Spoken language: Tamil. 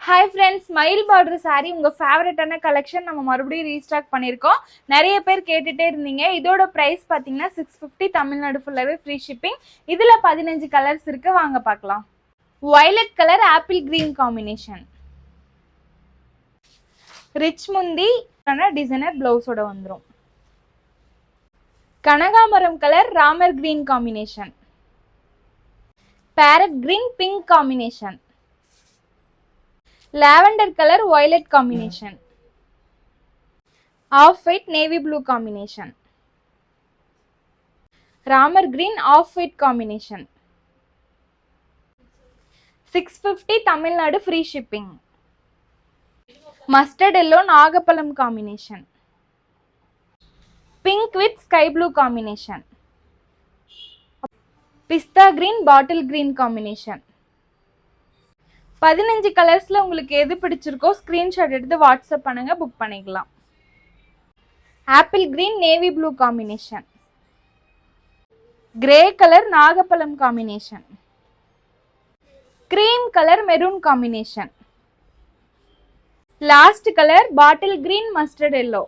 ஹாய் ஃப்ரெண்ட்ஸ், மயில் பார்டர் சாரீ உங்கள் ஃபேவரட்டான கலெக்ஷன் நம்ம மறுபடியும் ரீஸ்டாக் பண்ணியிருக்கோம். நிறைய பேர் கேட்டுகிட்டே இருந்தீங்க. இதோட ப்ரைஸ் பார்த்தீங்கன்னா 650, தமிழ்நாடு ஃபுல்லாகவே ஃப்ரீ ஷிப்பிங். இதில் 15 கலர்ஸ் இருக்குது, வாங்க பார்க்கலாம். Violet colour apple green combination, rich முந்தி டிசைனர் ப்ளவுஸோட வந்துடும். கனகாமரம் colour Ramar green combination, farad green pink combination, lavender color violet combination, off white navy blue combination, ramar green off white combination. 650, Tamil Nadu free shipping. Mustard yellow nagapalam combination, pink with sky blue combination, pista green bottle green combination. 15 கலர்ஸ்ல உங்களுக்கு எது பிடிச்சிருக்கோ ஸ்கிரீன்ஷாட் எடுத்து வாட்ஸ்அப் பண்ணுங்க, புக் பண்ணிக்கலாம். Apple green navy blue combination, grey colour நாகப்பழம் combination, cream colour maroon combination, last colour bottle green mustard yellow.